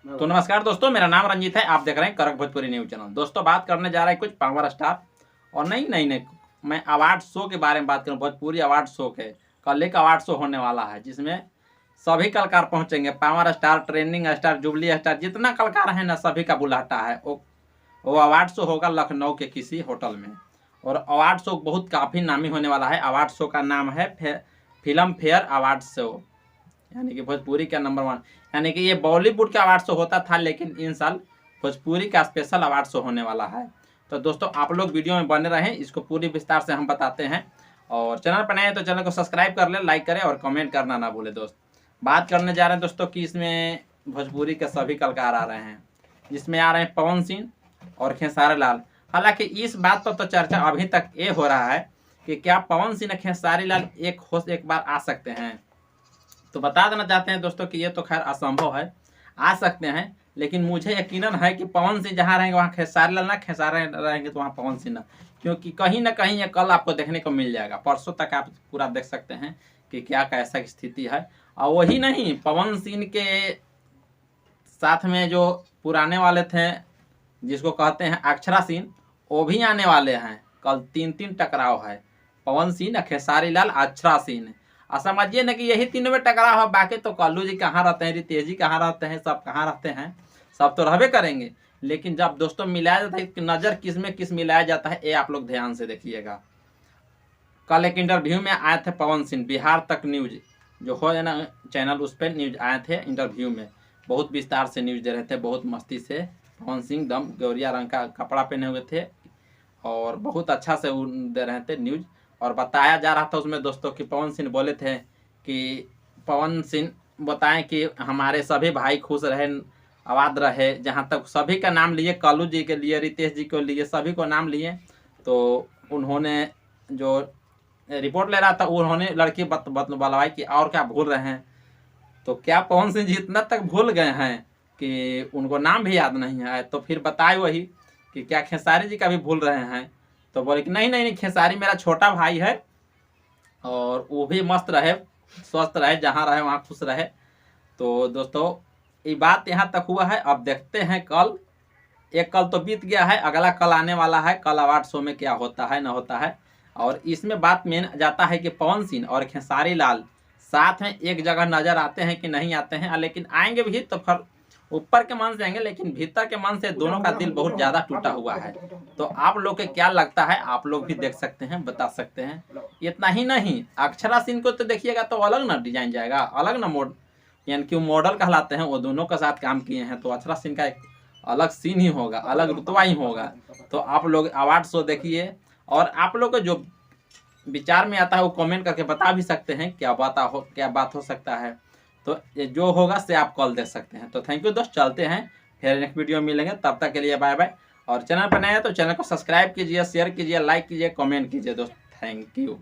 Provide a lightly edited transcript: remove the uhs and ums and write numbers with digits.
तो नमस्कार दोस्तों, मेरा नाम रंजीत है। आप देख रहे हैं करक भोजपुरी न्यूज चैनल। दोस्तों, बात करने जा रहे हैं कुछ पावर स्टार और नहीं मैं अवार्ड शो के बारे में बात करूं। भोजपुरी अवार्ड शो के कल एक अवार्ड शो होने वाला है, जिसमें सभी कलाकार पहुंचेंगे। Power star, trending star, jubilee star, जितना कलाकार है ना, सभी का बुलाहटा है। वो अवार्ड शो होगा लखनऊ के किसी होटल में। और अवार्ड शो बहुत काफ़ी नामी होने वाला है। अवार्ड शो का नाम है फिल्म फेयर अवार्ड शो, यानी कि भोजपुरी का नंबर 1। यानी कि ये बॉलीवुड का अवार्ड शो होता था, लेकिन इन साल भोजपुरी का स्पेशल अवार्ड शो होने वाला है। तो दोस्तों, आप लोग वीडियो में बने रहें, इसको पूरी विस्तार से हम बताते हैं। और चैनल पर नए हैं तो चैनल को सब्सक्राइब कर ले, लाइक करें और कमेंट करना ना भूले। दोस्त, बात करने जा रहे हैं दोस्तों कि इसमें भोजपुरी के सभी कलाकार आ रहे हैं, जिसमें आ रहे हैं पवन सिंह और खेसारी लाल। हालांकि इस बात पर तो चर्चा अभी तक ये हो रहा है कि क्या पवन सिंह और खेसारी लाल एक बार आ सकते हैं। तो बता देना चाहते हैं दोस्तों कि ये तो खैर असंभव है, आ सकते हैं, लेकिन मुझे यकीनन है कि पवन सिंह जहाँ रहेंगे वहाँ खेसारी लाल ना, खेसारी रहेंगे तो वहाँ पवन सिंह ना। क्योंकि कहीं ना कहीं ये कल आपको देखने को मिल जाएगा। परसों तक आप पूरा देख सकते हैं कि क्या कैसा स्थिति है। और वही नहीं, पवन सिंह के साथ में जो पुराने वाले थे, जिसको कहते हैं अक्षरा सिंह, वो भी आने वाले हैं। कल 3 टकराव है, पवन सिंह, खेसारी लाल, अक्षरा सिंह। और समझिए ना कि यही तीनों में टकराव है। बाकी तो कल्लू जी कहाँ रहते हैं, रितेश जी कहाँ रहते हैं, सब कहाँ रहते हैं, सब तो रहबे करेंगे। लेकिन जब दोस्तों मिलाया जाता है, नज़र किस में किस मिलाया जाता है, ये आप लोग ध्यान से देखिएगा। कल एक इंटरव्यू में आए थे पवन सिंह, बिहार तक न्यूज जो हो ना चैनल, उस पर न्यूज आए थे। इंटरव्यू में बहुत विस्तार से न्यूज दे रहे थे, बहुत मस्ती से। पवन सिंह दम गौरिया रंग का कपड़ा पहने हुए थे और बहुत अच्छा से दे रहे थे न्यूज। और बताया जा रहा था उसमें दोस्तों कि पवन सिंह बोले थे कि पवन सिंह बताएं कि हमारे सभी भाई खुश रहे, आबाद रहे। जहाँ तक सभी का नाम लिए, कल्लू जी के लिए, रितेश जी को लिए, सभी को नाम लिए। तो उन्होंने जो रिपोर्ट ले रहा था, उन्होंने लड़की बतलवाई कि और क्या भूल रहे हैं। तो क्या पवन सिंह जी इतना तक भूल गए हैं कि उनको नाम भी याद नहीं है। तो फिर बताए वही कि क्या खेसारी जी का भी भूल रहे हैं। तो बोले कि नहीं, खेसारी मेरा छोटा भाई है और वो भी मस्त रहे, स्वस्थ रहे, जहाँ रहे वहाँ खुश रहे। तो दोस्तों, ये बात यहाँ तक हुआ है। अब देखते हैं कल। एक कल तो बीत गया है, अगला कल आने वाला है। कल अवार्ड शो में क्या होता है ना होता है। और इसमें बात मेन जाता है कि पवन सिंह और खेसारी लाल साथ में एक जगह नजर आते हैं कि नहीं आते हैं। लेकिन आएंगे भी तो फिर ऊपर के मन से आएंगे, लेकिन भीतर के मन से दोनों का दिल बहुत ज़्यादा टूटा हुआ है। तो आप लोग के क्या लगता है, आप लोग भी देख सकते हैं, बता सकते हैं। इतना ही नहीं, अक्षरा सिंह को तो देखिएगा तो अलग ना डिजाइन जाएगा, अलग ना मोड, यानी कि मॉडल कहलाते हैं, वो दोनों के साथ काम किए हैं। तो अक्षरा सिंह का एक अलग सीन ही होगा, अलग रुतबा ही होगा। तो आप लोग अवार्ड शो देखिए, और आप लोग को जो विचार में आता है वो कमेंट करके बता भी सकते हैं क्या बात हो सकता है। तो ये जो होगा से आप कॉल दे सकते हैं। तो थैंक यू दोस्त, चलते हैं, फिर नेक्स्ट वीडियो में मिलेंगे। तब तक के लिए बाय बाय। और चैनल पर नए हैं तो चैनल को सब्सक्राइब कीजिए, शेयर कीजिए, लाइक कीजिए, कमेंट कीजिए दोस्त। Thank you.